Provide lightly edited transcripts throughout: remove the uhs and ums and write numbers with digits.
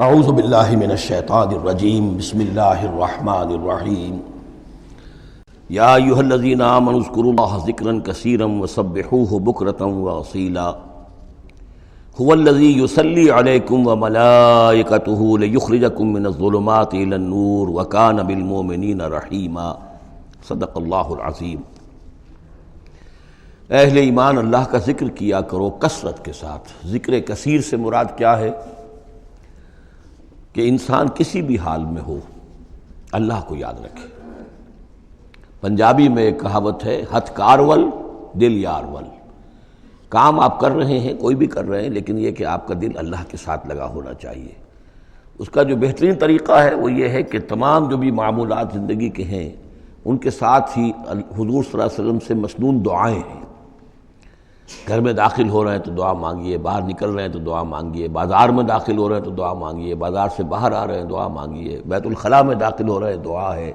اعوذ باللہ من الشیطان الرجیم بسم اللہ الرحمن الرحیم یا ایھا الذین آمنوا اذکروا اللہ ذکرا کثیرا وسبحوہ بکرۃ واصیلا هو الذی یصلی علیکم وملائکتہ لیخرجکم من الظلمات الی النور وکان بالمؤمنین رحیما۔ صدق اللہ العظیم۔ اہل ایمان اللہ کا ذکر کیا کرو کثرت کے ساتھ۔ ذکر کثیر سے مراد کیا ہے؟ کہ انسان کسی بھی حال میں ہو اللہ کو یاد رکھے۔ پنجابی میں ایک کہاوت ہے، ہتھ کارول دل یارول۔ کام آپ کر رہے ہیں، کوئی بھی کر رہے ہیں، لیکن یہ کہ آپ کا دل اللہ کے ساتھ لگا ہونا چاہیے۔ اس کا جو بہترین طریقہ ہے وہ یہ ہے کہ تمام جو بھی معمولات زندگی کے ہیں ان کے ساتھ ہی حضور صلی اللہ علیہ وسلم سے مسنون دعائیں ہیں۔ گھر میں داخل ہو رہے ہیں تو دعا مانگیے، باہر نکل رہے ہیں تو دعا مانگیے، بازار میں داخل ہو رہے ہیں تو دعا مانگیے، بازار سے باہر آ رہے ہیں دعا مانگیے، بیت الخلاء میں داخل ہو رہے ہیں دعا ہے۔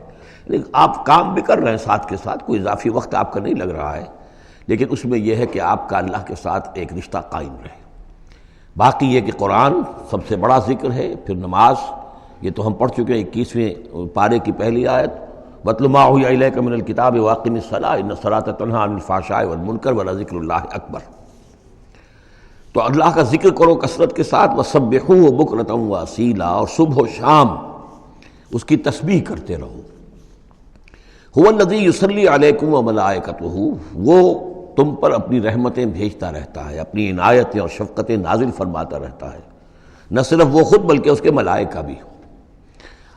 لیکن آپ کام بھی کر رہے ہیں ساتھ کے ساتھ، کوئی اضافی وقت آپ کا نہیں لگ رہا ہے، لیکن اس میں یہ ہے کہ آپ کا اللہ کے ساتھ ایک رشتہ قائم رہے۔ باقی یہ کہ قرآن سب سے بڑا ذکر ہے، پھر نماز، یہ تو ہم پڑھ چکے ہیں 21ویں پارے کی پہلی آیت، وَاتْلُ مَا أُوحِيَ إِلَيْكَ مِنَ الْكِتَابِ وَأَقِمِ الصَّلَاةَ إِنَّ الصَّلَاةَ تَنْهَىٰ عَنِ الْفَحْشَاءِ وَالْمُنكَرِ وَلَذِكْرُ اللَّهِ أَكْبَرُ۔ تو اللہ کا ذکر کرو کثرت کے ساتھ، وَسَبِّحُوهُ بُكْرَةً وَأَصِيلًا، اور صبح و شام اس کی تسبیح کرتے رہو۔ هُوَ الَّذِي يُصَلِّي عَلَيْكُمْ وَمَلَائِكَتُهُ، وہ تم پر اپنی رحمتیں بھیجتا رہتا ہے، اپنی عنایتیں اور شفقتیں نازل فرماتا رہتا ہے، نہ صرف وہ خود بلکہ اس کے ملائکہ بھی۔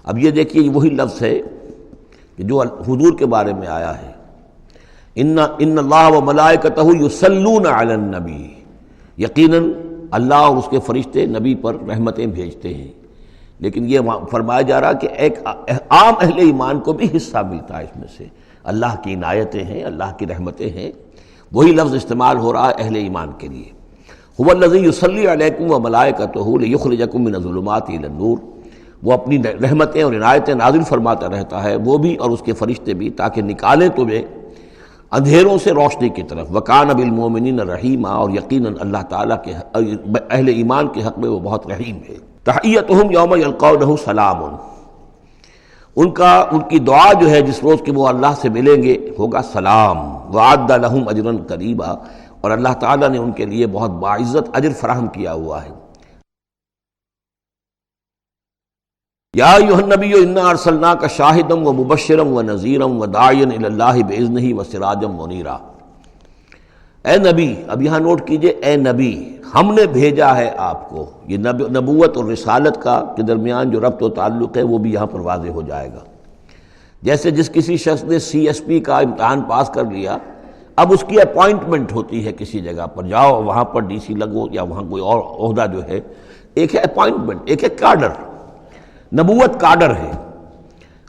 اب یہ دیکھیے وہی لفظ ہے کہ جو حضور کے بارے میں آیا ہے، ان اللہ و ملائکتہ یصلون علی النبی، یقیناً اللہ اور اس کے فرشتے نبی پر رحمتیں بھیجتے ہیں۔ لیکن یہ فرمایا جا رہا کہ ایک عام اہل ایمان کو بھی حصہ ملتا ہے اس میں سے، اللہ کی عنایتیں ہیں، اللہ کی رحمتیں ہیں۔ وہی لفظ استعمال ہو رہا ہے اہل ایمان کے لیے۔ هو الذی یصلی علیکم وملائکتہ لیخرجکم من الظلمات الی النور، وہ اپنی رحمتیں اور عنایتیں نازل فرماتا رہتا ہے، وہ بھی اور اس کے فرشتے بھی، تاکہ نکالیں تمہیں اندھیروں سے روشنی کی طرف۔ وَكَانَ بِالْمُؤْمِنِينَ رَحِيمًا، اور یقیناً اللہ تعالیٰ کے اہل ایمان کے حق میں وہ بہت رحیم ہے۔ تَحِيَّتُهُمْ يَوْمَ يَلْقَوْنَهُ سَلَامٌ، ان کی دعا جو ہے جس روز کہ وہ اللہ سے ملیں گے ہوگا سلام۔ وَأَعَدَّ لَهُمْ أَجْرًا قَرِيبًا، اور اللہ تعالیٰ نے ان کے لیے بہت باعزت اجر فراہم کیا ہوا ہے۔ یا ایھا النبی انا ارسلناک شاہدا ومبشرا ونذیرا وداعیا الی اللہ باذنہ وسراجا منیرا۔ اے نبی، اب یہاں نوٹ کیجئے، اے نبی، ہم نے بھیجا ہے آپ کو۔ یہ نبوت اور رسالت کا کے درمیان جو ربط و تعلق ہے وہ بھی یہاں پر واضح ہو جائے گا۔ جیسے جس کسی شخص نے CSP کا امتحان پاس کر لیا، اب اس کی اپوائنٹمنٹ ہوتی ہے کسی جگہ پر، جاؤ وہاں پر DC لگو یا وہاں کوئی اور عہدہ جو ہے، ایک ہے اپوائنٹمنٹ، ایک ہے کاڈر۔ نبوت کاڈر ہے،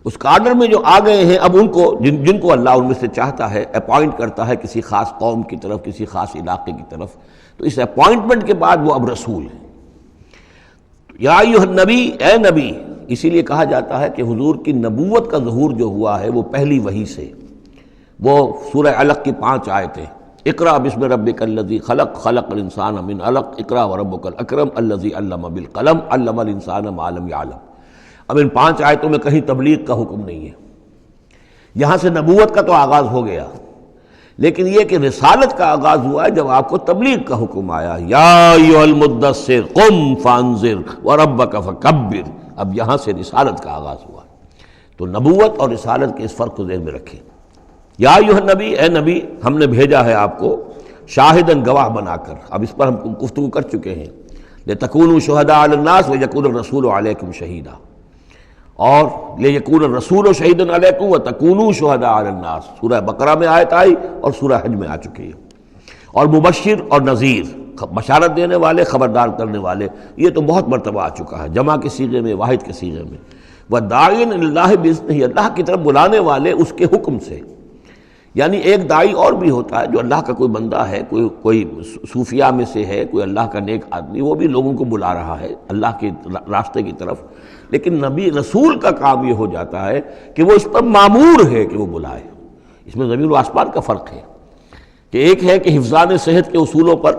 اس کاڈر میں جو آ گئے ہیں اب ان کو جن کو اللہ ان میں سے چاہتا ہے اپوائنٹ کرتا ہے کسی خاص قوم کی طرف، کسی خاص علاقے کی طرف، تو اس اپوائنٹمنٹ کے بعد وہ اب رسول ہے۔ یا ایھا النبی، اے نبی، اسی لیے کہا جاتا ہے کہ حضور کی نبوت کا ظہور جو ہوا ہے وہ پہلی وحی سے۔ وہ سورہ علق کی 5 آیتیں، اقرأ بسم ربک الذی خلق، خلق الانسان من علق، اقرأ وربک الاکرم الذی علم بالقلم، علم الانسان ما لم یعلم۔ اب ان 5 آیتوں میں کہیں تبلیغ کا حکم نہیں ہے، یہاں سے نبوت کا تو آغاز ہو گیا، لیکن یہ کہ رسالت کا آغاز ہوا ہے جب آپ کو تبلیغ کا حکم آیا، یا ایھا المدثر قم فانذر وربک فکبر۔ اب یہاں سے رسالت کا آغاز ہوا، تو نبوت اور رسالت کے اس فرق کو ذہن میں رکھیں۔ یا ایھا النبی، اے نبی، ہم نے بھیجا ہے آپ کو شاہداً، گواہ بنا کر۔ اب اس پر ہم گفتگو کر چکے ہیں، لتکونوا شہداء علی الناس ویکون الرسول علیکم شہیدا، اور لیکون الرسول شہیدا علیکم وتکونوا شہداء علی الناس، سورہ بقرہ میں آیت آئی اور سورہ حج میں آ چکی ہے۔ اور مبشر اور نذیر، بشارت دینے والے، خبردار کرنے والے، یہ تو بہت مرتبہ آ چکا ہے، جمع کے صیغے میں، واحد کے صیغے میں۔ وداعیا الی اللہ باذنہ، اللہ کی طرف بلانے والے اس کے حکم سے۔ یعنی ایک داعی اور بھی ہوتا ہے جو اللہ کا کوئی بندہ ہے، کوئی صوفیاء میں سے ہے، کوئی اللہ کا نیک آدمی، وہ بھی لوگوں کو بلا رہا ہے اللہ کے راستے کی طرف، لیکن نبی رسول کا کام یہ ہو جاتا ہے کہ وہ اس پر مامور ہے کہ وہ بلائے۔ اس میں زمین و آسمان کا فرق ہے، کہ ایک ہے کہ حفظان صحت کے اصولوں پر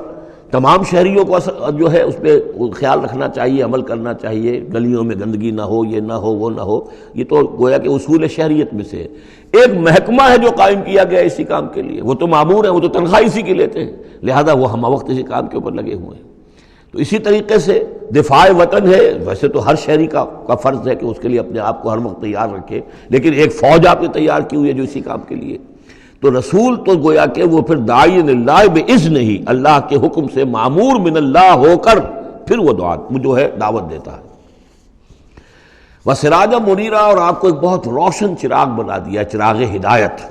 تمام شہریوں کو جو ہے اس پہ خیال رکھنا چاہیے، عمل کرنا چاہیے، گلیوں میں گندگی نہ ہو، یہ نہ ہو، وہ نہ ہو، یہ تو گویا کہ اصول شہریت میں سے ہے۔ ایک محکمہ ہے جو قائم کیا گیا اسی کام کے لیے، وہ تو مامور ہیں، وہ تو تنخواہ اسی کی لیتے ہیں، لہذا وہ ہمہ وقت اسی کام کے اوپر لگے ہوئے ہیں۔ تو اسی طریقے سے دفاع وطن ہے، ویسے تو ہر شہری کا فرض ہے کہ اس کے لیے اپنے آپ کو ہر وقت تیار رکھے، لیکن ایک فوج آپ نے تیار کی ہوئی ہے جو اسی کام کے لیے۔ تو رسول تو گویا کہ وہ پھر داعی اللہ باذن ہی، اللہ کے حکم سے معمور من اللہ ہو کر پھر وہ جو ہے دعوت دیتا ہے۔ وسراجا منیرا، اور آپ کو ایک بہت روشن چراغ بنا دیا، چراغ ہدایت۔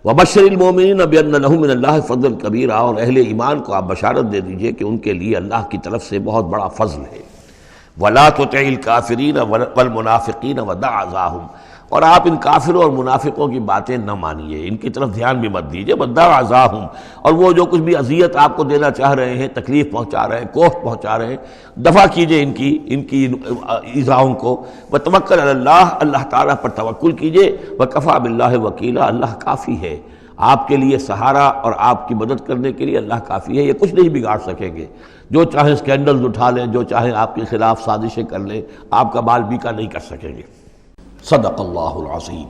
وبشر المؤمنین بان لهم من اللہ فضل کبیرا، اور اہل ایمان کو آپ بشارت دے دیجئے کہ ان کے لیے اللہ کی طرف سے بہت بڑا فضل ہے۔ ولا تطع الکافرین والمنافقین ودع اذاہم، اور آپ ان کافروں اور منافقوں کی باتیں نہ مانیے، ان کی طرف دھیان بھی مت دیجیے۔ ودع اذاہم، اور وہ جو کچھ بھی اذیت آپ کو دینا چاہ رہے ہیں، تکلیف پہنچا رہے ہیں، کوفت پہنچا رہے ہیں، دفع کیجیے ان کی ایذاؤں کو۔ وتوکل علی اللہ، اللہ تعالیٰ پر توکل کیجیے۔ وکفیٰ باللہ وکیلا، اللہ کافی ہے آپ کے لیے سہارا، اور آپ کی مدد کرنے کے لیے اللہ کافی ہے۔ یہ کچھ نہیں بگاڑ سکیں گے، جو چاہیں اسکینڈلز اٹھا لیں، جو چاہیں آپ کے خلاف سازشیں کر لیں، آپ کا بال بیکا نہیں کر سکیں گے۔ صدق اللہ العظیم۔